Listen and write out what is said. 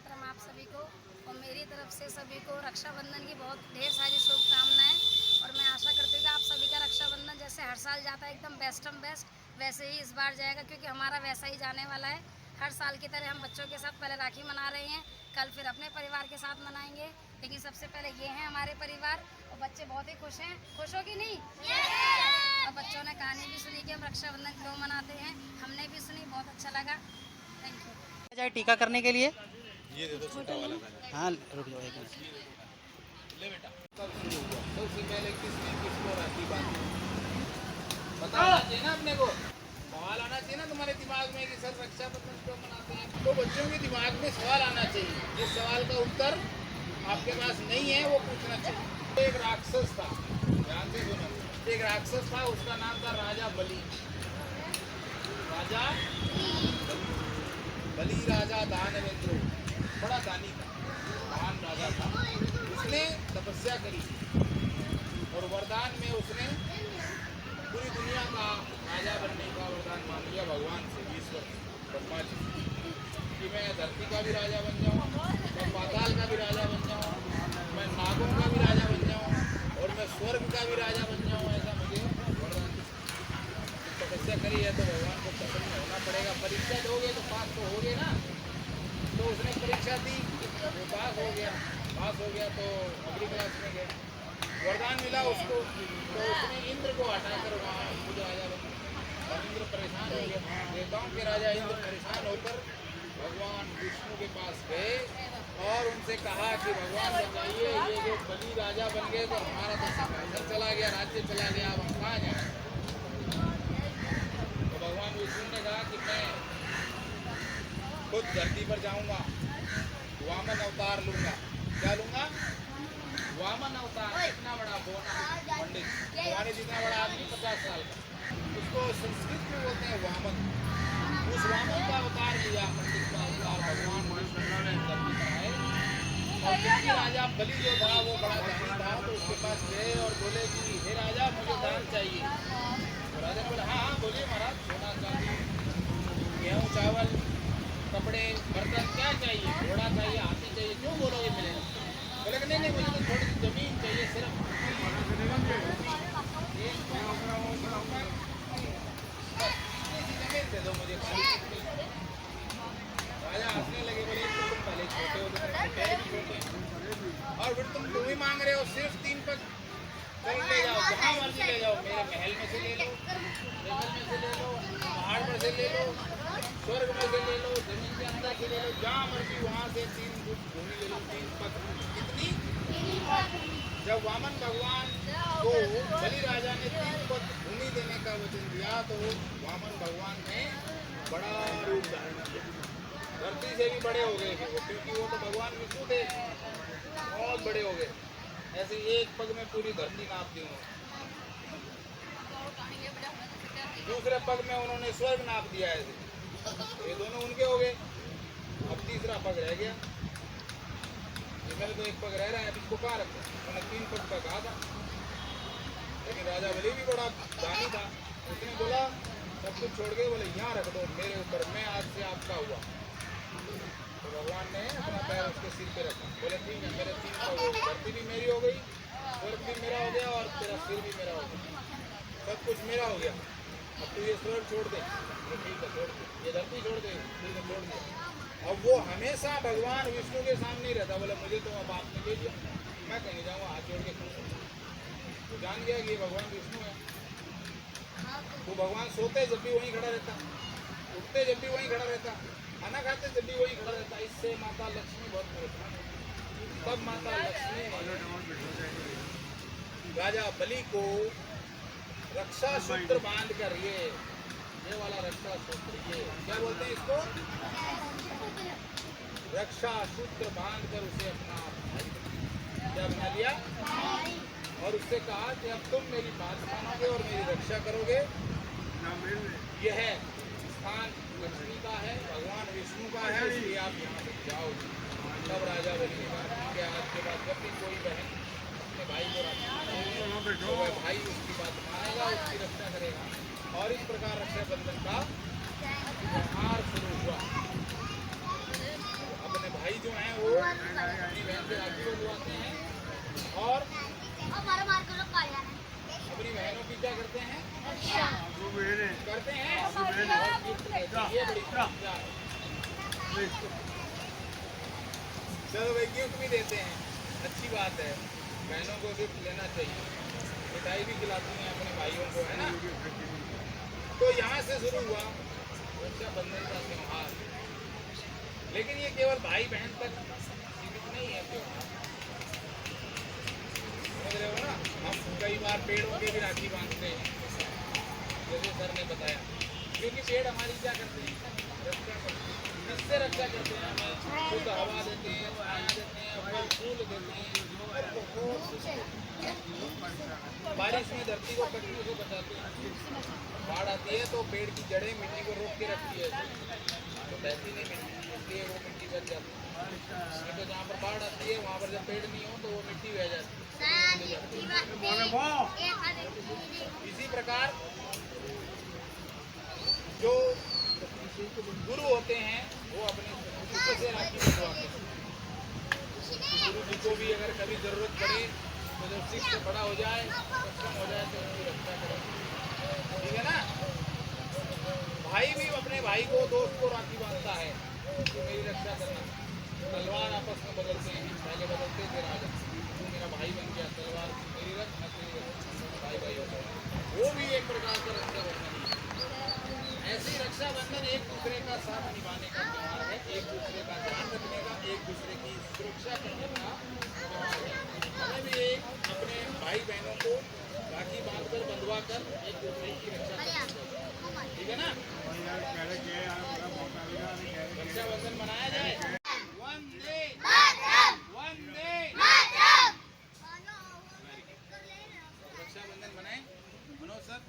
मातरम आप सभी को और मेरी तरफ से सभी को रक्षाबंधन की बहुत ढेर सारी शुभकामनाएं। और मैं आशा करती हूँ कि आप सभी का रक्षाबंधन जैसे हर साल जाता है एकदम बेस्टम बेस्ट, वैसे ही इस बार जाएगा, क्योंकि हमारा वैसा ही जाने वाला है। हर साल की तरह हम बच्चों के साथ पहले राखी मना रहे हैं, कल फिर अपने परिवार के साथ मनाएंगे, लेकिन सबसे पहले ये हैं हमारे परिवार। और बच्चे बहुत ही खुश हैं, खुश हो कि नहीं? और बच्चों ने कहानी भी सुनी कि हम रक्षाबंधन क्यों मनाते हैं, हमने भी सुनी, बहुत अच्छा लगा। Thank you. जाए टीका करने के लिए। ये दे दो छोटा वाला था। हाँ रुक जाओ एक मिनट। ले बेटा कब शुरू हुआ सबसे पहले किसने किसको राखी बांधी बताना चाहिए ना अपने को सवाल आना चाहिए ना तुम्हारे दिमाग में कि सर रक्षाबंधन क्यों मनाते हैं। तो बच्चों के दिमाग में सवाल आना चाहिए, जिस सवाल का उत्तर आपके पास नहीं है वो पूछना चाहिए। एक राक्षस था, ध्यान से सुनो, एक राक्षस था, उसका नाम था राजा बलि। राजा बलि राजा दानवेंद्र, बड़ा दानी था, महान राजा था। उसने तपस्या करी और वरदान में उसने पूरी दुनिया का राजा बनने का वरदान मांग लिया भगवान से, ईश्वर ब्रह्मा जी, कि मैं धरती का भी राजा बन जाऊँ, मैं पाताल का भी राजा बन जाऊँ, मैं नागों का भी राजा बन जाऊँ और मैं स्वर्ग का भी राजा बन जाऊँ, ऐसा मुझे वरदान। तपस्या करी है तो भगवान को प्रसन्न होना पड़ेगा। परीक्षा दोगे तो पास तो होगे ना। तो उसने परीक्षा दी, वो पास हो गया तो अगली क्लास में गया, वरदान मिला उसको। तो उसने इंद्र को हटाकर वहाँ खुद राजा बना और इंद्र परेशान हो गया। देवताओं के राजा इंद्र परेशान होकर भगवान विष्णु के पास गए और उनसे कहा कि भगवान बताइए, ये जो बलि राजा बन गए तो हमारा तो सिंहासन चला गया, राज्य चला गया, अब हम कहाँ जाएं। तो भगवान विष्णु ने कहा कि मैं खुद धरती पर जाऊंगा, वामन अवतार लूंगा। क्या लूंगा? वामन अवतार। इतना बड़ा पंडित, हमारे जितना बड़ा आदमी 50 साल का, उसको संस्कृत में बोलते हैं वामन। उस वामन का अवतार लिया, पंडित का अवतार भगवान विष्णु ने धरती पर आए। और क्योंकि राजा बलि जो था वो बड़ा दानी था, तो उसके पास गए और बोले कि हे राजा मुझे दान चाहिए। तो राजा ने बोला हाँ हाँ बोलिए महाराज, सोना चांदी गेहूँ चावल कपड़े बर्तन क्या चाहिए, घोड़ा चाहिए, हाथी चाहिए, जो बोलोगे मिलेगा। बोले कि नहीं मुझे तो थोड़ी सी जमीन चाहिए सिर्फ जमीन दे दो मुझे खाली। राजा हंसने लगे, बोले तुम पहले छोटे हो, और फिर तुम ही मांग रहे हो सिर्फ 3 पग। चल ले जाओ, जहाँ मर्जी ले जाओ, मेरे महल में से ले लो, जंगल में से ले लो, पहाड़ पर से ले लो, स्वर्ग में से ले लो, जमीन के अंदर से ले लो, जहाँ मर्जी वहाँ से 3 भूमि ले लो, 3 पग। कितनी? जब वामन भगवान को बलि राजा ने 3 पग भूमि देने का वचन दिया तो वामन भगवान ने बड़ा रूप धारण किया, धरती से भी बड़े हो गए थे वो, क्योंकि वो तो भगवान विष्णु थे, बहुत बड़े हो गए। ऐसे एक पग में पूरी धरती नाप दी उन्होंने। दूसरे पग में उन्होंने स्वर्ग नाप दिया ऐसे, ये दोनों उनके हो गए। अब तीसरा पग रह गया, इसमें तो एक पग रह रहा है, इसको कहाँ रखो। उन्होंने 3 पग का कहा था, लेकिन राजा बलि भी बड़ा दानी था, उसने बोला सब कुछ छोड़ के, बोले यहाँ रख दो मेरे ऊपर, मैं आज से आपका हुआ। तो भगवान ने अपना पैर उसके सिर पे रखा, बोले ठीक है मेरे 3 पग हो गए, धरती भी मेरी हो गई, स्वर्ग भी मेरा हो गया और तेरा सिर भी मेरा हो गया, सब कुछ मेरा हो गया। अब तू ये स्वर्ग छोड़ दे, तो ठीक है छोड़ दे, ये धरती छोड़ दे, ठीक है छोड़ दिया। अब वो हमेशा भगवान विष्णु के सामने ही रहता, बोले मुझे तो अब आपने दे दिया, मैं कहीं जाऊँगा हाथ जोड़ के खुश। तो जान गया कि ये भगवान विष्णु है। वो भगवान सोते जब भी वहीं खड़ा रहता, उठते जब भी वहीं खड़ा रहता, खाना खाते जब भी वहीं खड़ा रहता। इससे माता लक्ष्मी बहुत परेशान है। तब माता लक्ष्मी राजा बलि को रक्षा सूत्र बांध कर, ये वाला रक्षा सूत्र, ये क्या बोलते हैं इसको, रक्षा सूत्र बांध कर उसे अपना भाई क्या बना लिया और उससे कहा कि अब तुम मेरी बात मानोगे और मेरी रक्षा करोगे। यह स्थान लक्ष्मी का है, भगवान विष्णु का है, इसलिए आप यहाँ से जाओ। तब राजा बलि ने कहा कि आज के बाद जब भी कोई बहन अपने भाई को रक्षा तो वह भाई उसकी बात मानेगा, उसकी रक्षा करेगा। और इस प्रकार रक्षाबंधन का त्योहार शुरू हुआ। अपने भाई भाई जो हैं वो अपनी बहन से राखी बंधवाते हैं और अपनी बहनों की क्या करते हैं करते हैं और गिफ्ट देते हैं। ये बड़ी समस्या है। चलो भाई गिफ्ट भी देते हैं, अच्छी बात है, बहनों को गिफ्ट लेना चाहिए, मिठाई भी खिलाती हैं अपने भाइयों को, है ना। तो यहाँ से शुरू हुआ रक्षाबंधन का त्योहार, लेकिन ये केवल भाई बहन तक सीमित नहीं है त्योहार, समझ रहे हो ना। हम कई बार पेड़ों के भी राखी बांधते हैं, जैसे सर ने बताया, क्योंकि पेड़ हमारी क्या करते हैं, रक्षा करते हैं। किससे रक्षा करते हैं? हमें शुद्ध हवा देते हैं, छाया देते हैं, फल फूल देते हैं, बारिश में धरती को कटने से बचाते हैं। बाढ़ आती है तो पेड़ की जड़ें मिट्टी को रोक के रखती है, तो बहती नहीं मिट्टी, इसलिए वो मिट्टी बच जाती है। नहीं तो जहाँ पर बाढ़ आती है वहाँ पर जब पेड़ नहीं हो तो वो मिट्टी बह जाती है। इसी प्रकार जो गुरु होते हैं वो अपने शिष्य से राखी बंधवाते हैं। गुरु जी को भी अगर कभी जरूरत पड़े तो जब शिष्य बड़ा हो जाए, सक्षम हो जाए तो उनकी रक्षा करें, ठीक है ना। भाई भी अपने भाई को, दोस्त को राखी बांधता है तो मेरी रक्षा करना। तलवार आपस में बदलते हैं, पहले बदलते थे राजा, तू मेरा भाई बन गया, तलवार मेरी रख न तेरी रख, भाई भाई होता है, वो भी एक प्रकार का रक्षाबंधन है। ऐसी रक्षाबंधन एक दूसरे का साथ निभाने का त्योहार है, एक दूसरे का ध्यान रखने का, एक दूसरे की सुरक्षा करने का त्योहार है। हमें भी अपने भाई बहनों को राखी बांधकर बंधवा कर एक दूसरे की रक्षा करनी चाहिए, ठीक है ना। रक्षाबंधन मनाया जाए। वंदे वंदे रक्षाबंधन मनाए मनोज सर।